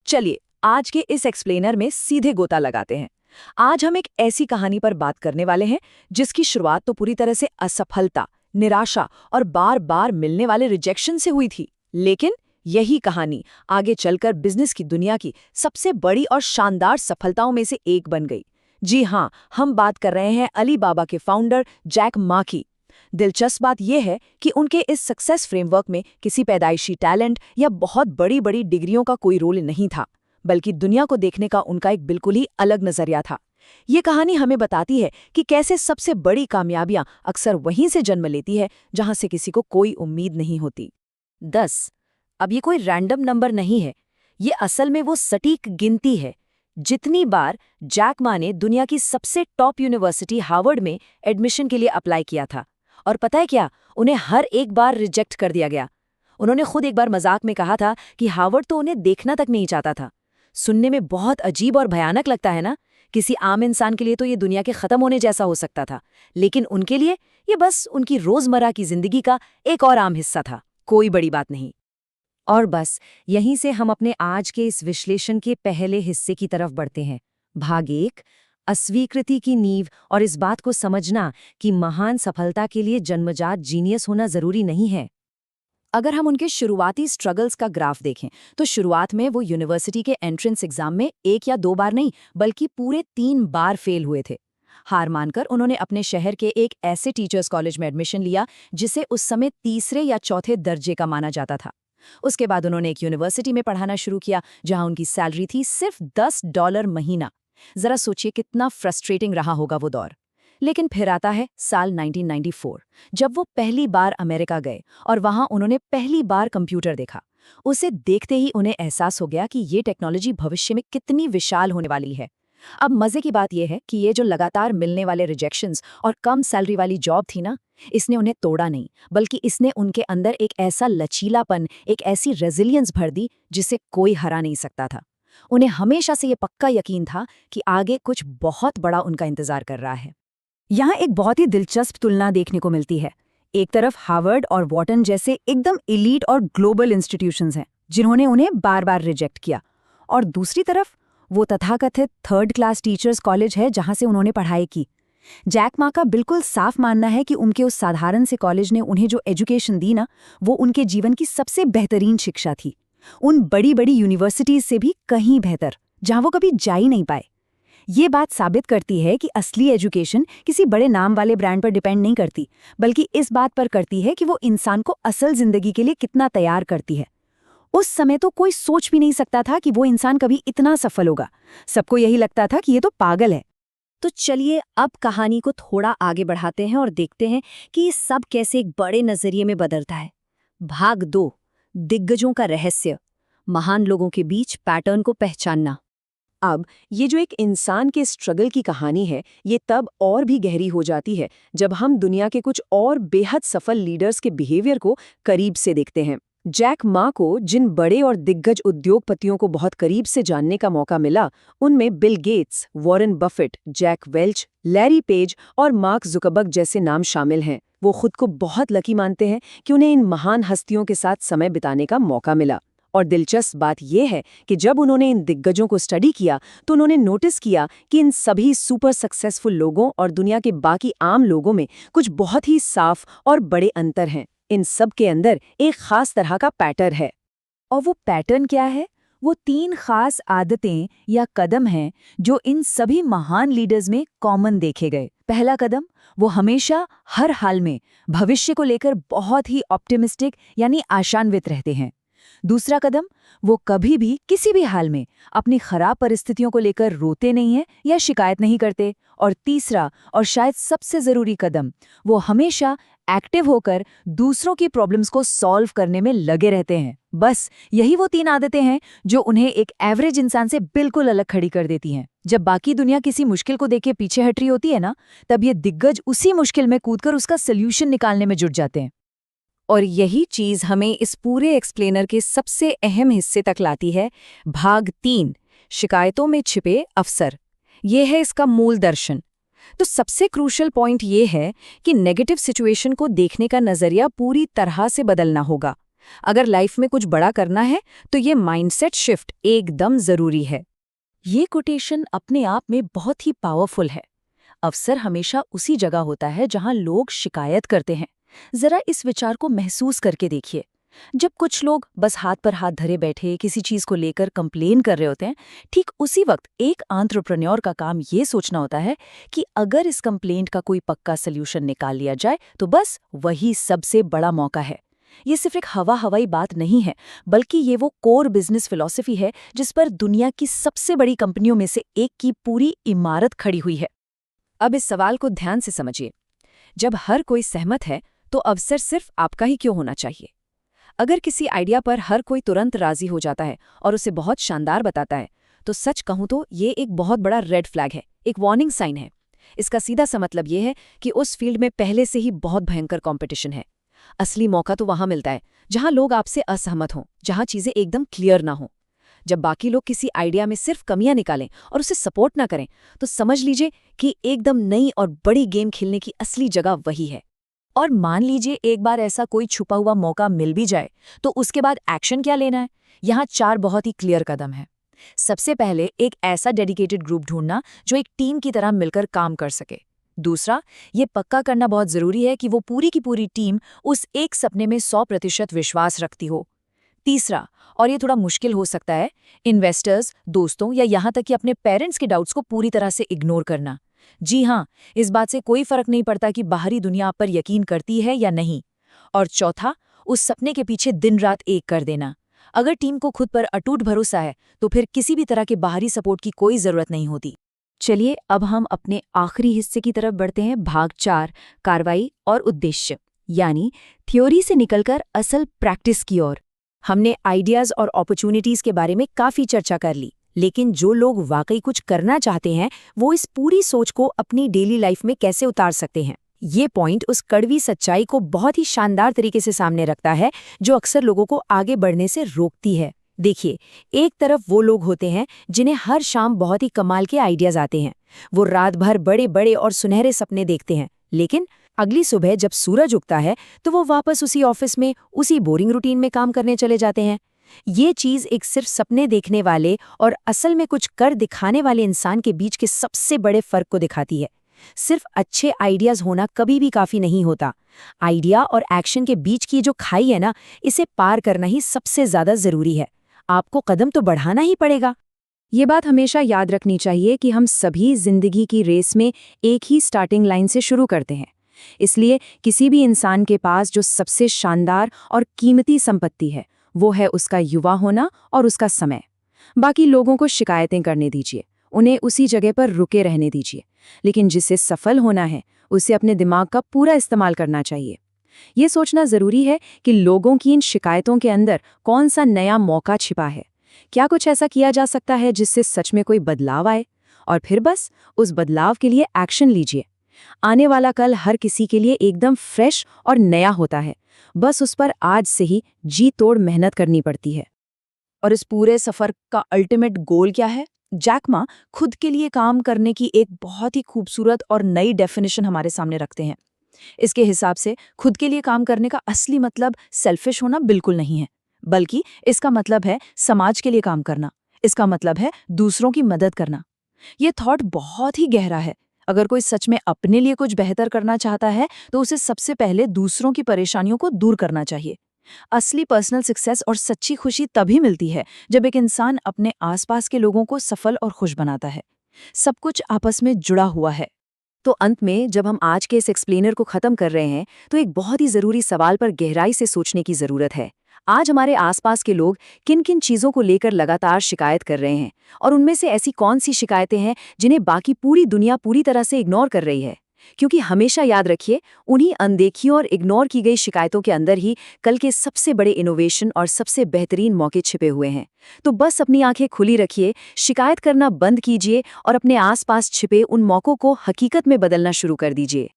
चलिए आज के इस एक्सप्लेनर में सीधे गोता लगाते हैं। आज हम एक ऐसी कहानी पर बात करने वाले हैं जिसकी शुरुआत तो पूरी तरह से असफलता, निराशा और बार बार मिलने वाले रिजेक्शन से हुई थी, लेकिन यही कहानी आगे चलकर बिजनेस की दुनिया की सबसे बड़ी और शानदार सफलताओं में से एक बन गई। जी हाँ, हम बात कर रहे हैं अलीबाबा के फाउंडर जैक मा की। दिलचस्प बात यह है कि उनके इस सक्सेस फ्रेमवर्क में किसी पैदाइशी टैलेंट या बहुत बड़ी बड़ी डिग्रियों का कोई रोल नहीं था, बल्कि दुनिया को देखने का उनका एक बिल्कुल ही अलग नजरिया था। ये कहानी हमें बताती है कि कैसे सबसे बड़ी कामयाबियां अक्सर वहीं से जन्म लेती है जहां से किसी को कोई उम्मीद नहीं होती। 10। अब ये कोई रैंडम नंबर नहीं है, ये असल में वो सटीक गिनती है। जितनी बार जैक मा ने दुनिया की सबसे टॉप यूनिवर्सिटी हार्वर्ड में एडमिशन के लिए अप्लाई किया था, और पता है क्या, उन्हें हर एक बार रिजेक्ट कर दिया गया। उन्होंने खुद एक बार मजाक में कहा था कि हार्वर्ड तो उन्हें देखना तक नहीं चाहता था। सुनने में बहुत अजीब और भयानक लगता है ना। किसी आम इंसान के लिए तो ये दुनिया के खत्म होने जैसा हो सकता था, लेकिन उनके लिए ये बस उनकी रोजमर्रा की जिंदगी का एक और आम हिस्सा था, कोई बड़ी बात नहीं। और बस यहीं से हम अपने आज के इस विश्लेषण के पहले हिस्से की तरफ बढ़ते हैं। भाग 1, अस्वीकृति की नींव और इस बात को समझना कि महान सफलता के लिए जन्मजात जीनियस होना जरूरी नहीं है। अगर हम उनके शुरुआती स्ट्रगल्स का ग्राफ देखें तो शुरुआत में वो यूनिवर्सिटी के एंट्रेंस एग्जाम में 1 या 2 बार नहीं बल्कि पूरे 3 बार फेल हुए थे। हार मानकर उन्होंने अपने शहर के एक ऐसे टीचर्स कॉलेज में एडमिशन लिया जिसे उस समय तीसरे या चौथे दर्जे का माना जाता था। उसके बाद उन्होंने एक यूनिवर्सिटी में पढ़ाना शुरू किया जहां उनकी सैलरी थी सिर्फ $10 महीना। जरा सोचिए कितना फ्रस्ट्रेटिंग रहा होगा वो दौर। लेकिन फिर आता है साल 1994, जब वो पहली बार अमेरिका गए और वहां उन्होंने पहली बार कंप्यूटर देखा। उसे देखते ही उन्हें एहसास हो गया कि ये टेक्नोलॉजी भविष्य में कितनी विशाल होने वाली है। अब मजे की बात यह है कि ये जो लगातार मिलने वाले रिजेक्शंस और कम सैलरी वाली जॉब थी ना, इसने उन्हें तोड़ा नहीं, बल्कि इसने उनके अंदर एक ऐसा लचीलापन, एक ऐसी रेजिलियंस भर दी जिसे कोई हरा नहीं सकता था। उन्हें हमेशा से ये पक्का यकीन था कि आगे कुछ बहुत बड़ा उनका इंतजार कर रहा है। यहाँ एक बहुत ही दिलचस्प तुलना देखने को मिलती है। एक तरफ हार्वर्ड और वॉटन जैसे एकदम एलीट और ग्लोबल इंस्टीट्यूशंस हैं जिन्होंने उन्हें बार बार रिजेक्ट किया, और दूसरी तरफ वो तथाकथित 3rd क्लास टीचर्स कॉलेज है जहां से उन्होंने पढ़ाई की। जैक मा का बिल्कुल साफ मानना है कि उनके उस साधारण से कॉलेज ने उन्हें जो एजुकेशन दी ना, वो उनके जीवन की सबसे बेहतरीन शिक्षा थी, उन बड़ी बड़ी यूनिवर्सिटीज से भी कहीं बेहतर, जहां वो कभी जा ही नहीं पाए। ये बात साबित करती है कि असली एजुकेशन किसी बड़े नाम वाले ब्रांड पर डिपेंड नहीं करती, बल्कि इस बात पर करती है कि वो इंसान को असल जिंदगी के लिए कितना तैयार करती है। उस समय तो कोई सोच भी नहीं सकता था कि वो इंसान कभी इतना सफल होगा। सबको यही लगता था कि ये तो पागल है। तो चलिए अब कहानी को थोड़ा आगे बढ़ाते हैं और देखते हैं कि ये सब कैसे एक बड़े नजरिए में बदलता है। भाग 2, दिग्गजों का रहस्य, महान लोगों के बीच पैटर्न को पहचानना। अब ये जो एक इंसान के स्ट्रगल की कहानी है, ये तब और भी गहरी हो जाती है जब हम दुनिया के कुछ और बेहद सफल लीडर्स के बिहेवियर को करीब से देखते हैं। जैक मा को जिन बड़े और दिग्गज उद्योगपतियों को बहुत करीब से जानने का मौका मिला, उनमें Bill Gates, Warren Buffett, Jack Welch, Larry Page और मार्क जुकरबर्ग जैसे नाम शामिल हैं। वो खुद को बहुत लकी मानते हैं कि उन्हें इन महान हस्तियों के साथ समय बिताने का मौका मिला। और दिलचस्प बात यह है कि जब उन्होंने इन दिग्गजों को स्टडी किया तो उन्होंने नोटिस किया कि इन सभी सुपर सक्सेसफुल लोगों और दुनिया के बाकी आम लोगों में कुछ बहुत ही साफ और बड़े अंतर हैं। इन सब के अंदर एक खास तरह का पैटर्न है। और वो पैटर्न क्या है? वो 3 खास आदतें या कदम हैं जो इन सभी महान लीडर्स में कॉमन देखे गए। पहला कदम, वो हमेशा हर हाल में भविष्य को लेकर बहुत ही ऑप्टिमिस्टिक यानी आशान्वित रहते हैं। दूसरा कदम, वो कभी भी किसी भी हाल में अपनी खराब परिस्थितियों को लेकर रोते नहीं हैं या शिकायत नहीं करते। और तीसरा और शायद सबसे जरूरी कदम, वो हमेशा एक्टिव होकर दूसरों की प्रॉब्लम्स को सॉल्व करने में लगे रहते हैं। बस यही वो 3 आदतें हैं जो उन्हें एक एवरेज इंसान से बिल्कुल अलग खड़ी कर देती हैं। जब बाकी दुनिया किसी मुश्किल को देख के पीछे हट रही होती है ना, तब ये दिग्गज उसी मुश्किल में कूदकर उसका सल्यूशन निकालने में जुट जाते हैं। और यही चीज हमें इस पूरे एक्सप्लेनर के सबसे अहम हिस्से तक लाती है। भाग 3, शिकायतों में छिपे अवसर। ये है इसका मूल दर्शन। तो सबसे क्रूशियल पॉइंट ये है कि नेगेटिव सिचुएशन को देखने का नजरिया पूरी तरह से बदलना होगा। अगर लाइफ में कुछ बड़ा करना है तो ये माइंडसेट शिफ्ट एकदम जरूरी है। ये कोटेशन अपने आप में बहुत ही पावरफुल है। अवसर हमेशा उसी जगह होता है जहां लोग शिकायत करते हैं। जरा इस विचार को महसूस करके देखिए। जब कुछ लोग बस हाथ पर हाथ धरे बैठे किसी चीज को लेकर कंप्लेन कर रहे होते हैं, ठीक उसी वक्त एक एंटरप्रेन्योर का काम ये सोचना होता है कि अगर इस कंप्लेंट का कोई पक्का सल्यूशन निकाल लिया जाए तो बस वही सबसे बड़ा मौका है। ये सिर्फ एक हवाई बात नहीं है, बल्कि ये वो कोर बिजनेस फिलॉसफी है जिस पर दुनिया की सबसे बड़ी कंपनियों में से एक की पूरी इमारत खड़ी हुई है। अब इस सवाल को ध्यान से समझिए। जब हर कोई सहमत है तो अवसर सिर्फ आपका ही क्यों होना चाहिए? अगर किसी आइडिया पर हर कोई तुरंत राजी हो जाता है और उसे बहुत शानदार बताता है, तो सच कहूं तो ये एक बहुत बड़ा रेड फ्लैग है, एक वार्निंग साइन है। इसका सीधा सा मतलब ये है कि उस फील्ड में पहले से ही बहुत भयंकर कंपटीशन है। असली मौका तो वहां मिलता है जहां लोग आपसे असहमत हों, जहां चीजें एकदम क्लियर ना हों। जब बाकी लोग किसी आइडिया में सिर्फ कमियां निकालें और उसे सपोर्ट ना करें, तो समझ लीजिए कि एकदम नई और बड़ी गेम खेलने की असली जगह वही है। और मान लीजिए एक बार ऐसा कोई छुपा हुआ मौका मिल भी जाए, तो उसके बाद एक्शन क्या लेना है? यहाँ 4 बहुत ही क्लियर कदम हैं। सबसे पहले एक ऐसा डेडिकेटेड ग्रुप ढूंढना जो एक टीम की तरह मिलकर काम कर सके। दूसरा, ये पक्का करना बहुत जरूरी है कि वो पूरी की पूरी टीम उस एक सपने में 100% विश्वास रखती हो। तीसरा, और ये थोड़ा मुश्किल हो सकता है, इन्वेस्टर्स, दोस्तों या यहाँ तक कि अपने पेरेंट्स के डाउट्स को पूरी तरह से इग्नोर करना। जी हाँ, इस बात से कोई फर्क नहीं पड़ता कि बाहरी दुनिया आप पर यकीन करती है या नहीं। और चौथा, उस सपने के पीछे दिन रात एक कर देना। अगर टीम को खुद पर अटूट भरोसा है तो फिर किसी भी तरह के बाहरी सपोर्ट की कोई जरूरत नहीं होती। चलिए अब हम अपने आखिरी हिस्से की तरफ बढ़ते हैं, भाग 4, कार्रवाई और उद्देश्य, यानी थ्योरी से निकलकर असल प्रैक्टिस की ओर। हमने आइडियाज और अपॉर्चुनिटीज के बारे में काफी चर्चा कर ली, लेकिन जो लोग वाकई कुछ करना चाहते हैं वो इस पूरी सोच को अपनी डेली लाइफ में कैसे उतार सकते हैं? ये पॉइंट उस कड़वी सच्चाई को बहुत ही शानदार तरीके से सामने रखता है जो अक्सर लोगों को आगे बढ़ने से रोकती है। देखिए, एक तरफ वो लोग होते हैं जिन्हें हर शाम बहुत ही कमाल के आइडियाज आते हैं। वो रात भर बड़े बड़े और सुनहरे सपने देखते हैं, लेकिन अगली सुबह जब सूरज उगता है तो वो वापस उसी ऑफिस में उसी बोरिंग रूटीन में काम करने चले जाते हैं। ये चीज एक सिर्फ सपने देखने वाले और असल में कुछ कर दिखाने वाले इंसान के बीच के सबसे बड़े फर्क को दिखाती है। सिर्फ अच्छे आइडियाज होना कभी भी काफी नहीं होता। आइडिया और एक्शन के बीच की जो खाई है ना, इसे पार करना ही सबसे ज्यादा जरूरी है। आपको कदम तो बढ़ाना ही पड़ेगा। ये बात हमेशा याद रखनी चाहिए कि हम सभी जिंदगी की रेस में एक ही स्टार्टिंग लाइन से शुरू करते हैं। इसलिए किसी भी इंसान के पास जो सबसे शानदार और कीमती संपत्ति है वो है उसका युवा होना और उसका समय। बाकी लोगों को शिकायतें करने दीजिए, उन्हें उसी जगह पर रुके रहने दीजिए, लेकिन जिसे सफल होना है उसे अपने दिमाग का पूरा इस्तेमाल करना चाहिए। ये सोचना जरूरी है कि लोगों की इन शिकायतों के अंदर कौन सा नया मौका छिपा है, क्या कुछ ऐसा किया जा सकता है जिससे सच में कोई बदलाव आए, और फिर बस उस बदलाव के लिए एक्शन लीजिए। आने वाला कल हर किसी के लिए एकदम फ्रेश और नया होता है, बस उस पर आज से ही जी तोड़ मेहनत करनी पड़ती है। और इस पूरे सफर का अल्टीमेट गोल क्या है? जैक मा खुद के लिए काम करने की एक बहुत ही खूबसूरत और नई डेफिनेशन हमारे सामने रखते हैं। इसके हिसाब से खुद के लिए काम करने का असली मतलब सेल्फिश होना बिल्कुल नहीं है, बल्कि इसका मतलब है समाज के लिए काम करना। इसका मतलब है दूसरों की मदद करना। ये थॉट बहुत ही गहरा है। अगर कोई सच में अपने लिए कुछ बेहतर करना चाहता है तो उसे सबसे पहले दूसरों की परेशानियों को दूर करना चाहिए। असली पर्सनल सक्सेस और सच्ची खुशी तभी मिलती है जब एक इंसान अपने आसपास के लोगों को सफल और खुश बनाता है। सब कुछ आपस में जुड़ा हुआ है। तो अंत में जब हम आज के इस एक्सप्लेनर को खत्म कर रहे हैं तो एक बहुत ही जरूरी सवाल पर गहराई से सोचने की जरूरत है। आज हमारे आसपास के लोग किन किन चीजों को लेकर लगातार शिकायत कर रहे हैं, और उनमें से ऐसी कौन सी शिकायतें हैं जिन्हें बाकी पूरी दुनिया पूरी तरह से इग्नोर कर रही है? क्योंकि हमेशा याद रखिए, उन्हीं अनदेखी और इग्नोर की गई शिकायतों के अंदर ही कल के सबसे बड़े इनोवेशन और सबसे बेहतरीन मौके छिपे हुए हैं। तो बस अपनी आंखें खुली रखिए, शिकायत करना बंद कीजिए और अपने आसपास छिपे उन मौकों को हकीकत में बदलना शुरू कर दीजिए।